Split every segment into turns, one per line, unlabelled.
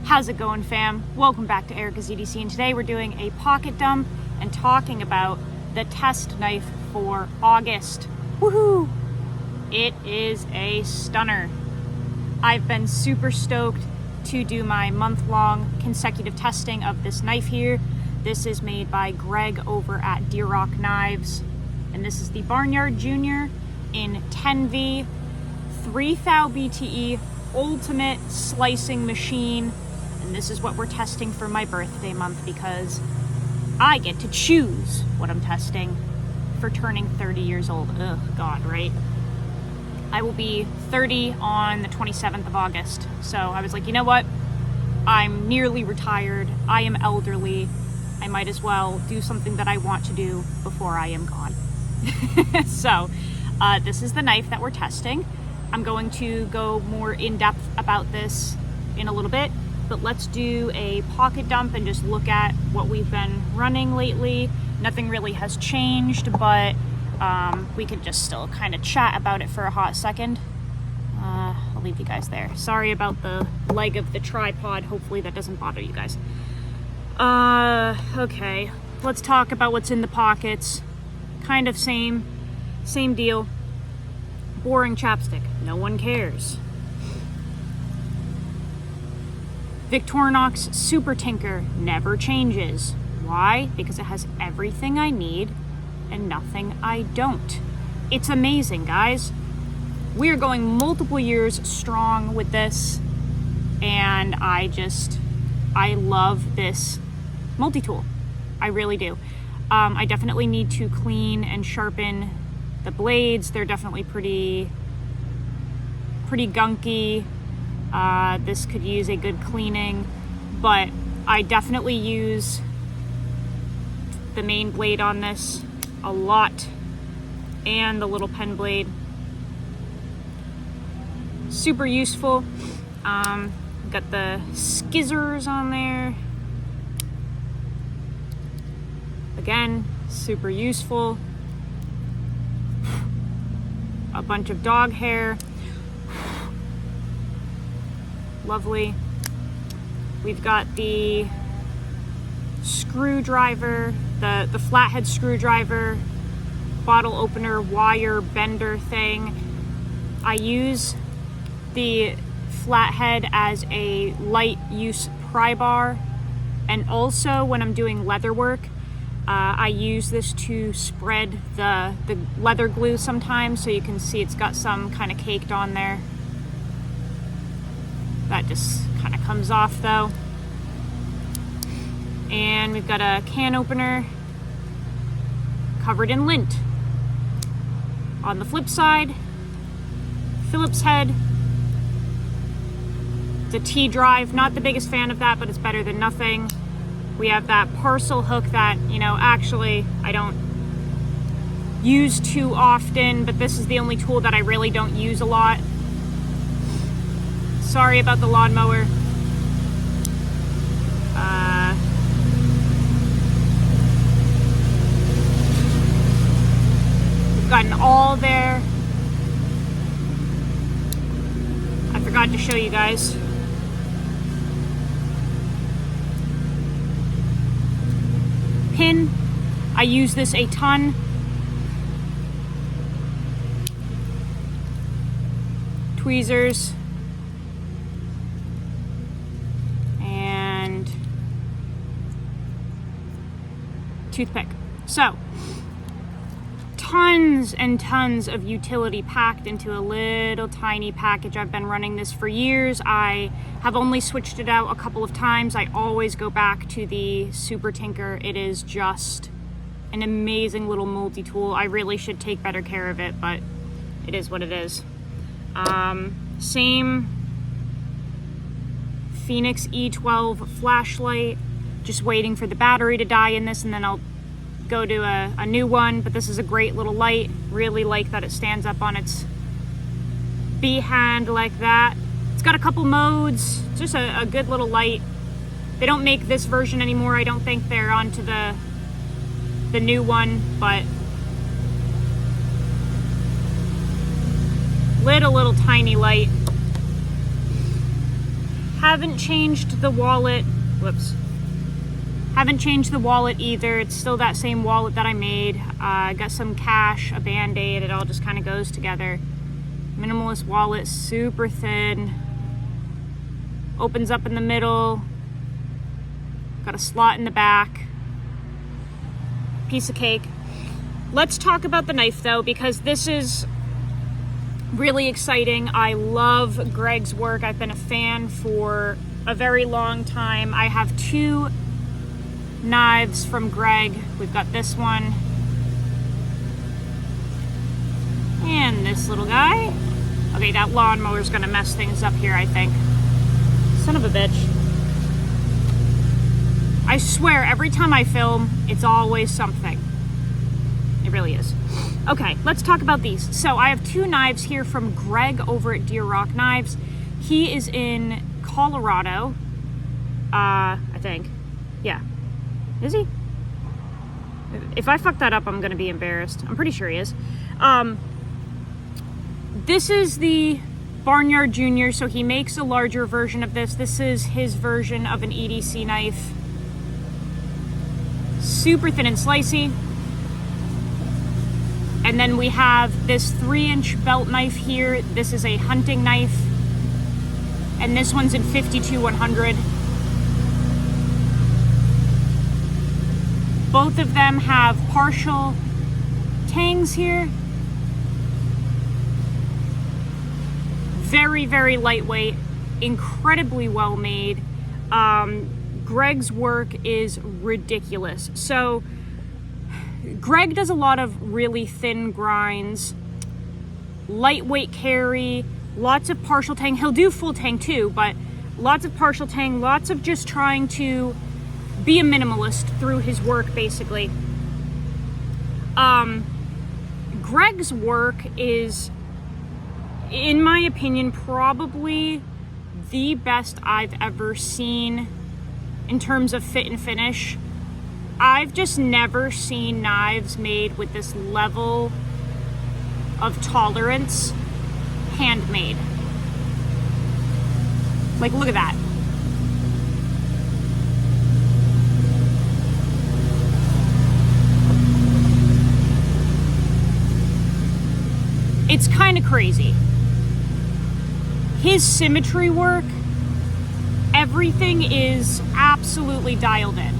How's it going, fam? Welcome back to Erica's EDC, and today we're doing a pocket dump and talking about the test knife for August. Woohoo! It is a stunner. I've been super stoked to do my month-long consecutive testing of this knife here. This is made by Greg over at DRock Knives, and this is the Barnyard Junior in 10V, 3000 BTE ultimate slicing machine. And this is what we're testing for my birthday month because I get to choose what I'm testing for turning 30 years old. Ugh, God, right? I will be 30 on the 27th of August. So I was like, you know what? I'm nearly retired. I am elderly. I might as well do something that I want to do before I am gone. So this is the knife that we're testing. I'm going to go more in depth about this in a little bit. But let's do a pocket dump and just look at what we've been running lately. Nothing really has changed, but we could just still kind of chat about it for a hot second. I'll leave you guys there. Sorry about the leg of the tripod. Hopefully that doesn't bother you guys. Okay, let's talk about what's in the pockets. Kind of same deal. Boring chapstick. No one cares. Victorinox Super Tinker never changes. Why? Because it has everything I need and nothing I don't. It's amazing, guys. We are going multiple years strong with this, and I love this multi-tool. I really do. I definitely need to clean and sharpen the blades. They're definitely pretty gunky. This could use a good cleaning, but I definitely use the main blade on this a lot and the little pen blade. Super useful. Got the skizzers on there. Again, super useful. A bunch of dog hair. Lovely. We've got the screwdriver, the flathead screwdriver, bottle opener, wire bender thing. I use the flathead as a light use pry bar, and also when I'm doing leather work, I use this to spread the leather glue sometimes, so you can see it's got some kind of caked on there. That just kind of comes off though. And we've got a can opener covered in lint. On the flip side, Phillips head. It's a T-drive, not the biggest fan of that, but it's better than nothing. We have that parcel hook that, actually I don't use too often, but this is the only tool that I really don't use a lot. Sorry about the lawnmower. We've got an awl there. I forgot to show you guys. Pin. I use this a ton. Tweezers. Toothpick. So, tons and tons of utility packed into a little tiny package. I've been running this for years. I have only switched it out a couple of times. I always go back to the Super Tinker. It is just an amazing little multi-tool. I really should take better care of it, but it is what it is. Same Phoenix E12 flashlight. Just waiting for the battery to die in this, and then I'll go to a new one. But this is a great little light. Really like that it stands up on its B hand like that. It's got a couple modes. Just a good little light. They don't make this version anymore. I don't think they're onto the new one, but little tiny light. Haven't changed the wallet. Whoops. Haven't changed the wallet either. It's still that same wallet that I made. Got some cash, a band-aid. It all just kind of goes together. Minimalist wallet, super thin. Opens up in the middle. Got a slot in the back. Piece of cake. Let's talk about the knife though, because this is really exciting. I love Greg's work. I've been a fan for a very long time. I have 2 knives from Greg. We've got this one and this little guy. Okay, that lawnmower's gonna mess things up here, I think. Son of a bitch. I swear, every time I film, it's always something. It really is. Okay, let's talk about these. So I have 2 knives here from Greg over at DRock Knives. He is in Colorado, I think. Yeah. Is he? If I fuck that up, I'm gonna be embarrassed. I'm pretty sure he is. This is the Barnyard Junior, so he makes a larger version of this. This is his version of an EDC knife. Super thin and slicey. And then we have this 3-inch belt knife here. This is a hunting knife. And this one's in 52-100. Both of them have partial tangs here. Very, very lightweight, incredibly well made. Greg's work is ridiculous. So Greg does a lot of really thin grinds, lightweight carry, lots of partial tang. He'll do full tang too, but lots of partial tang, lots of just trying to be a minimalist through his work, basically. Greg's work is, in my opinion, probably the best I've ever seen in terms of fit and finish. I've just never seen knives made with this level of tolerance handmade. Like, look at that. It's kind of crazy. His symmetry work, everything is absolutely dialed in.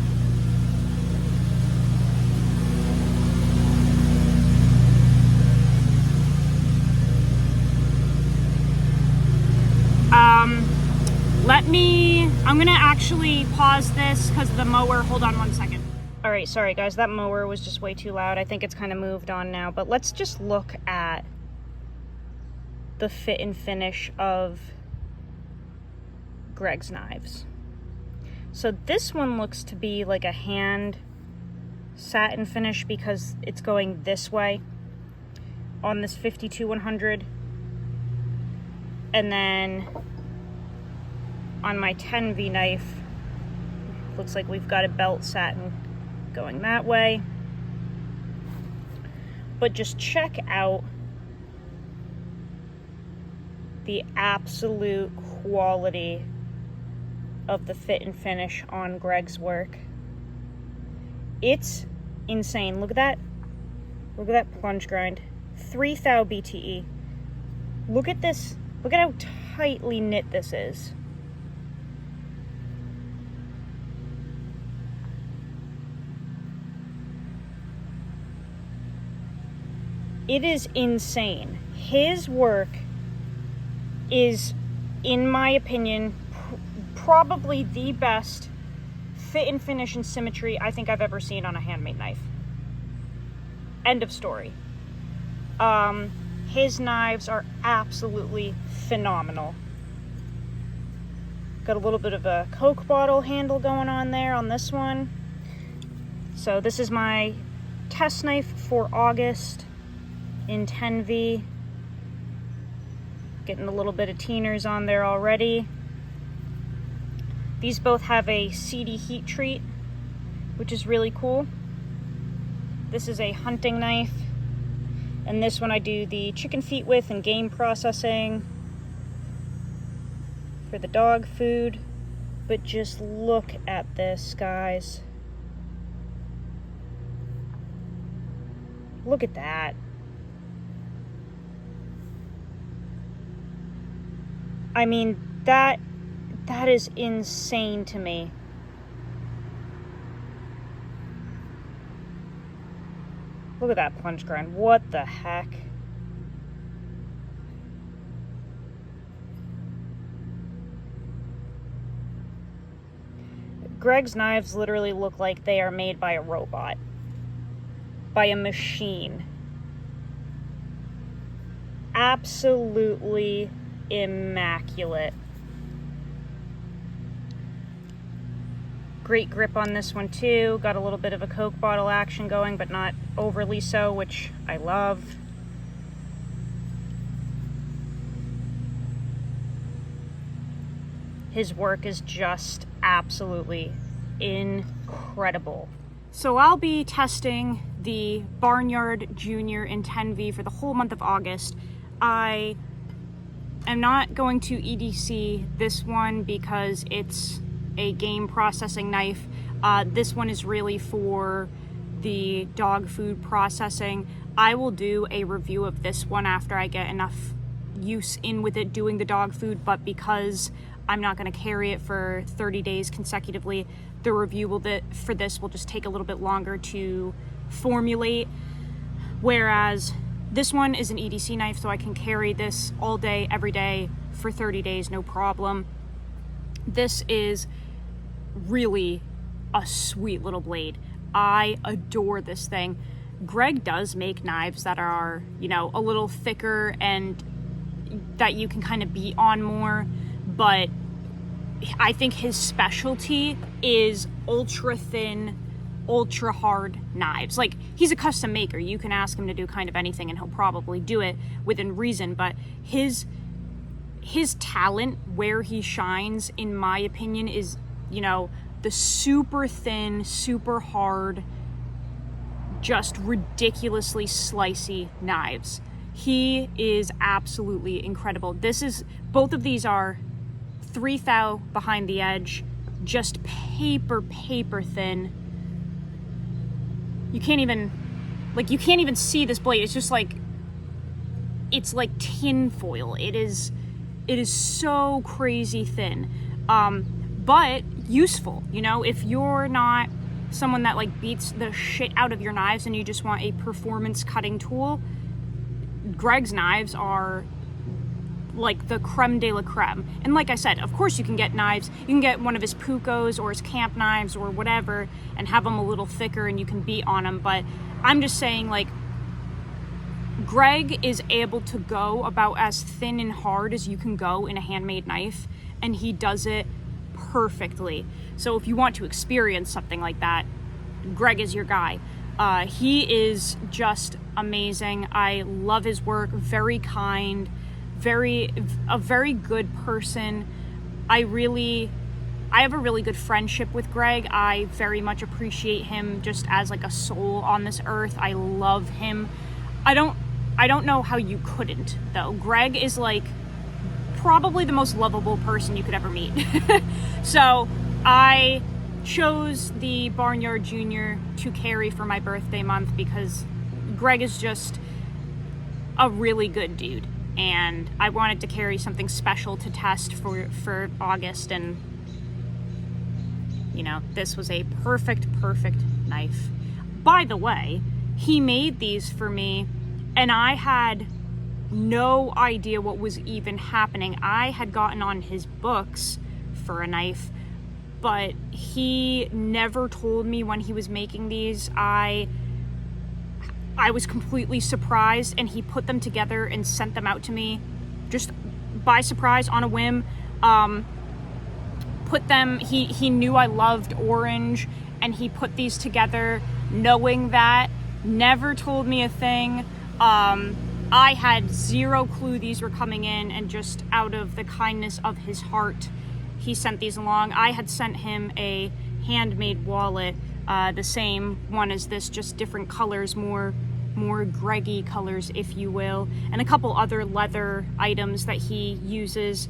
I'm gonna actually pause this because the mower, hold on one second. All right, sorry guys, that mower was just way too loud. I think it's kind of moved on now, but let's just look at the fit and finish of Greg's knives. So this one looks to be like a hand satin finish because it's going this way on this 52-100. And then on my 10V knife, looks like we've got a belt satin going that way. But just check out the absolute quality of the fit and finish on Greg's work. It's insane. Look at that. Look at that plunge grind. 3 thou BTE. Look at this. Look at how tightly knit this is. It is insane. His work is, in my opinion, probably the best fit and finish and symmetry I think I've ever seen on a handmade knife. End of story. His knives are absolutely phenomenal. Got a little bit of a Coke bottle handle going on there on this one. So this is my test knife for August in 10V. Getting a little bit of Teeners on there already. These both have a CD heat treat, which is really cool. This is a hunting knife, and this one I do the chicken feet with and game processing for the dog food. But just look at this, guys. Look at that. I mean, that is insane to me. Look at that punch grind. What the heck? Greg's knives literally look like they are made by a robot. By a machine. Absolutely immaculate. Great grip on this one too. Got a little bit of a Coke bottle action going, but not overly so, which I love. His work is just absolutely incredible. So I'll be testing the Barnyard Junior in 10V for the whole month of August. I am not going to EDC this one because it's a game processing knife. This one is really for the dog food processing. I will do a review of this one after I get enough use in with it doing the dog food, but because I'm not going to carry it for 30 days consecutively, the review for this will just take a little bit longer to formulate, whereas this one is an EDC knife, so I can carry this all day, every day for 30 days, no problem. This is really a sweet little blade. I adore this thing. Greg does make knives that are, you know, a little thicker and that you can kind of beat on more, but I think his specialty is ultra thin, ultra hard knives. Like, he's a custom maker. You can ask him to do kind of anything and he'll probably do it within reason, but his talent, where he shines, in my opinion, is, you know, the super thin, super hard, just ridiculously slicey knives. He is absolutely incredible. Both of these are 3 thou behind the edge, just paper thin. You can't even see this blade. It's just like, it's like tin foil. It is so crazy thin, but useful. You know, if you're not someone that like beats the shit out of your knives and you just want a performance cutting tool, Greg's knives are like the creme de la creme. And like I said, of course you can get knives. You can get one of his Pucos or his camp knives or whatever and have them a little thicker and you can beat on them. But I'm just saying, like, Greg is able to go about as thin and hard as you can go in a handmade knife, and he does it perfectly. So if you want to experience something like that, Greg is your guy. He is just amazing. I love his work. Very kind, a very good person. I have a really good friendship with Greg. I very much appreciate him just as like a soul on this earth. I love him. I don't know how you couldn't, though. Greg is like probably the most lovable person you could ever meet. So I chose the Barnyard Junior to carry for my birthday month because Greg is just a really good dude, and I wanted to carry something special to test for August, and you know, this was a perfect knife. By the way, he made these for me and I had no idea what was even happening. I had gotten on his books for a knife, but he never told me when he was making these. I was completely surprised, and he put them together and sent them out to me just by surprise on a whim. He knew I loved orange, and he put these together knowing that, never told me a thing. I had zero clue these were coming in, and just out of the kindness of his heart, he sent these along. I had sent him a handmade wallet, the same one as this, just different colors, more Greggy colors, if you will, and a couple other leather items that he uses.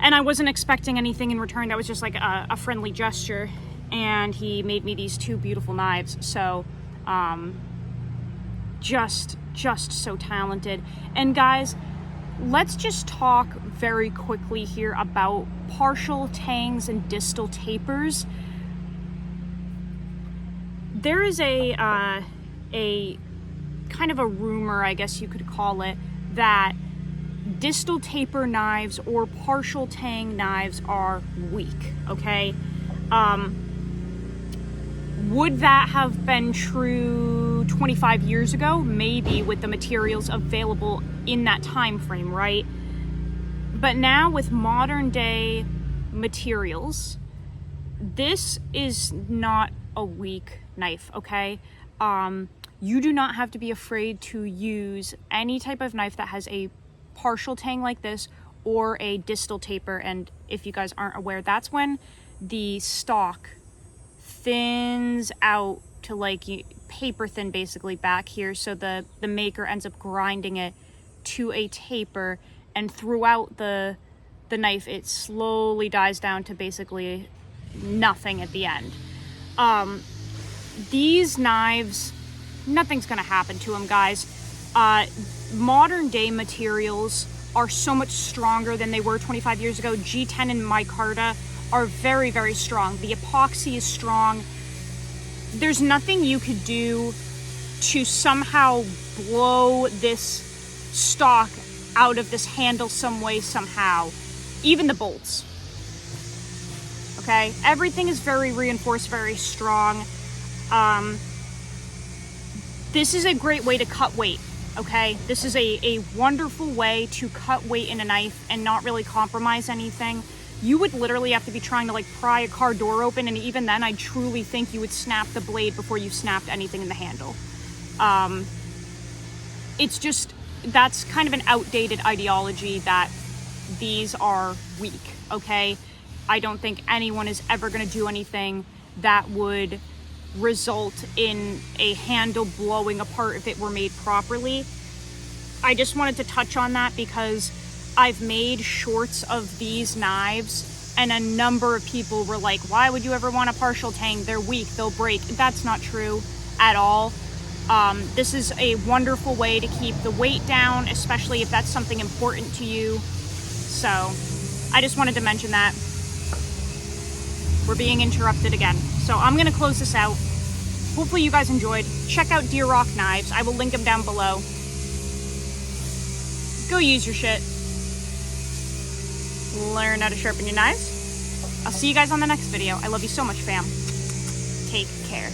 And I wasn't expecting anything in return. That was just like a friendly gesture. And he made me these two beautiful knives. So, just so talented. And guys, let's just talk very quickly here about partial tangs and distal tapers. There is a kind of a rumor, I guess you could call it, that distal taper knives or partial tang knives are weak, okay? Would that have been true 25 years ago? Maybe, with the materials available in that time frame, right? But now with modern day materials, this is not a weak knife, okay? You do not have to be afraid to use any type of knife that has a partial tang like this or a distal taper. And if you guys aren't aware, that's when the stock thins out to like paper thin basically back here, so the maker ends up grinding it to a taper, and throughout the knife it slowly dies down to basically nothing at the end. These knives, nothing's gonna happen to them, guys. Modern day materials are so much stronger than they were 25 years ago. G10 and micarta are very, very strong. The epoxy is strong. There's nothing you could do to somehow blow this stock out of this handle some way, somehow. Even the bolts. Okay? Everything is very reinforced, very strong. This is a great way to cut weight, okay? This is a wonderful way to cut weight in a knife and not really compromise anything. You would literally have to be trying to like pry a car door open, and even then I truly think you would snap the blade before you snapped anything in the handle. It's just, that's kind of an outdated ideology that these are weak, okay? I don't think anyone is ever gonna do anything that would result in a handle blowing apart if it were made properly. I just wanted to touch on that because I've made shorts of these knives and a number of people were like, why would you ever want a partial tang? They're weak, they'll break. That's not true at all. This is a wonderful way to keep the weight down, especially if that's something important to you. So I just wanted to mention that. We're being interrupted again. So I'm gonna close this out. Hopefully you guys enjoyed. Check out DRock Knives. I will link them down below. Go use your shit. Learn how to sharpen your knives. I'll see you guys on the next video. I love you so much, fam. Take care.